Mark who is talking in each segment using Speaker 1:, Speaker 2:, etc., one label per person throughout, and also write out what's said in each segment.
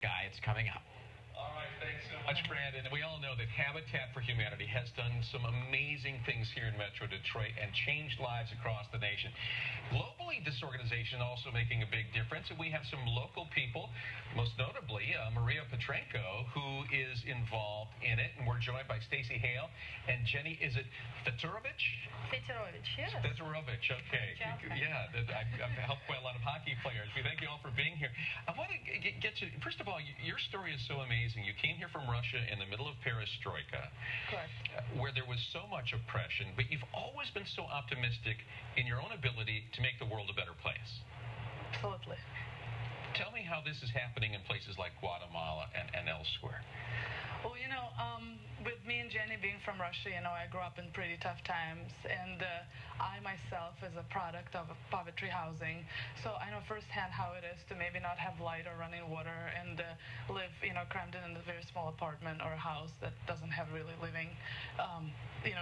Speaker 1: Guy, it's coming up.
Speaker 2: All right, thanks so much, Brandon. We all know that Habitat for Humanity has done some amazing things here in Metro Detroit and changed lives across the nation. Globally, this organization also making a big difference, and we have some local people, most notably Maria Petrenko, who is involved in it, and we're joined by Stacey, Hale, and Jenny, is it Fetorovich?
Speaker 3: Fetorovich, yes.
Speaker 2: Fetorovich, okay. Yeah, I've helped quite a lot of hockey players. We thank you all for being here. I want to get to, first of all, your story is so amazing. You came here from Russia in the middle of perestroika,
Speaker 3: Correct.
Speaker 2: Where there was so much oppression, but you've always been so optimistic in your own ability to make the world a better place.
Speaker 3: Absolutely.
Speaker 2: Tell me how this is happening in places like Guatemala and elsewhere.
Speaker 3: Well, with me and Jenny being from Russia, I grew up in pretty tough times, and I myself is a product of poverty housing, so I know firsthand how it is to maybe not have light or running water and live, crammed in a very small apartment or a house that doesn't have really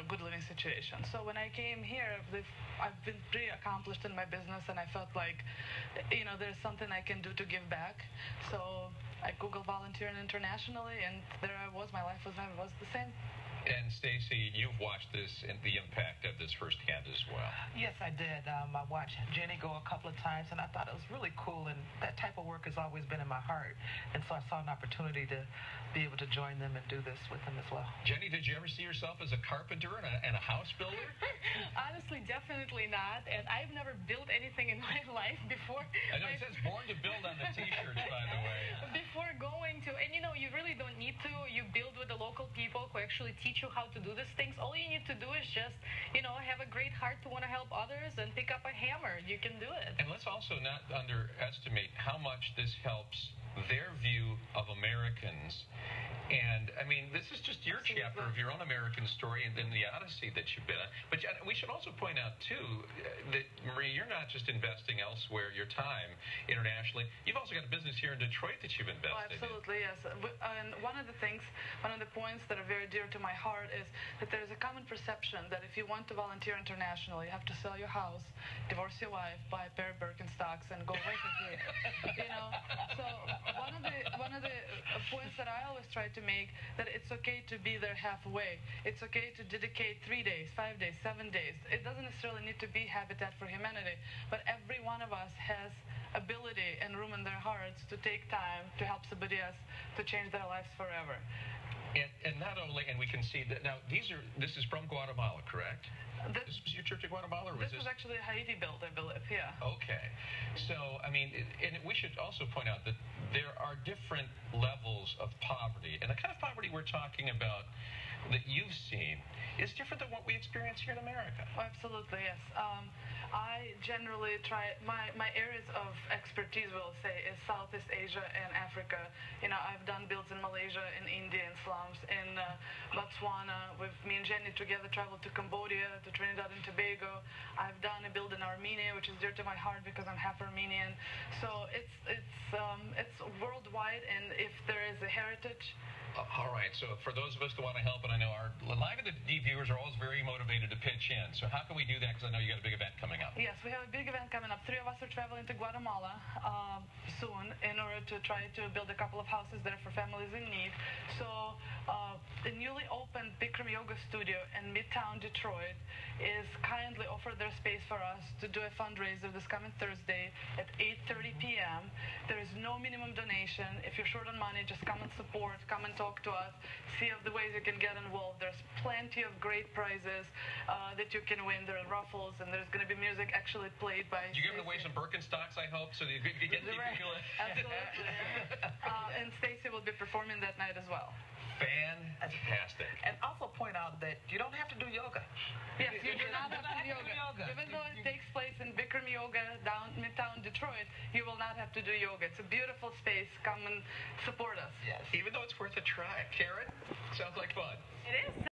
Speaker 3: good living situation. So when I came here, I've been pretty accomplished in my business, and I felt like, there's something I can do to give back. So I Googled volunteering internationally, and there I was. My life was the same.
Speaker 2: And Stacey, you've watched this and the impact of this firsthand as well.
Speaker 4: Yes, I did. I watched Jenny go a couple of times, and I thought it was really cool, and that type of work has always been in my heart. And so I saw an opportunity to be able to join them and do this with them as well.
Speaker 2: Jenny, did you ever see yourself as a carpenter and a house builder?
Speaker 5: Honestly, definitely not. And I've never built anything in my life before.
Speaker 2: I know it says born to build on the t-shirts, by the way.
Speaker 5: Before going to, and you really don't need to. You build with the local people who actually teach you how to do these things. All you need to do is just, have a great heart to want to help others and pick up a hammer. You can do it.
Speaker 2: And let's also not underestimate how much this helps their view of Americans. And, this is just your chapter of your own American story and then the odyssey that you've been on. But we should also point out, too, that, Marie, you're not just investing elsewhere your time internationally. You've also got a business here in Detroit that you've invested in.
Speaker 3: Absolutely, yes. And one of the points that are very dear to my heart is that there's a common perception that if you want to volunteer internationally, you have to sell your house, divorce your wife, buy a pair of Birkenstocks, and go away for free. So one of the points that I always try to make, that it's okay to be there halfway. It's okay to dedicate 3 days, 5 days, 7 days. It doesn't necessarily need to be Habitat for Humanity, but every one of us has ability and room in their hearts to take time to help somebody else to change their lives forever.
Speaker 2: And not only, and we can see that now this is from Guatemala, correct? This was your church in Guatemala? Or
Speaker 3: this was actually Haiti built, I believe, yeah.
Speaker 2: Okay. So, and we should also point out that there are different levels of poverty. And the kind of poverty we're talking about that you've seen is different than what we experience here in America.
Speaker 3: Oh, absolutely, yes. I generally try, my areas of expertise, we'll say, is Southeast Asia and Africa. I've done builds in Malaysia, in India, in slums, in Botswana. With me and Jenny together traveled to Cambodia, to Trinidad and Tobago. I've done a build in Armenia, which is dear to my heart because I'm half Armenian. So it's worldwide, and if there is a heritage.
Speaker 2: All right, so for those of us that want to help, and I know our Live at the D viewers are always very motivated to pitch in. So how can we do that? Because I know you got a big event coming up.
Speaker 3: Yes, we have a big event coming up. 3 of us are traveling to Guatemala soon in order to try to build a couple of houses there for families in need. So the newly opened BIkram Yoga Studio in midtown Detroit is kindly offered their space for us to do a fundraiser this coming Thursday at 8:30 p.m. There is no minimum donation. If you're short on money, just come and support, come and talk to us, see of the ways you can get involved. There's plenty of great prizes that you can win. There are raffles, and there's going to be music actually played by
Speaker 2: You're giving away some Birkenstocks, I hope, so you get people.
Speaker 3: Absolutely. And Stacey will be performing that night as well.
Speaker 2: Fantastic.
Speaker 4: And also point out that you don't have to do yoga.
Speaker 3: Yes, you do not have to do yoga. Even though it takes place in BIkram Yoga down midtown Detroit, you will not have to do yoga. It's a beautiful space. Come and support us.
Speaker 4: Yes.
Speaker 2: Even though it's worth a try. Karen, sounds like fun.
Speaker 5: It is.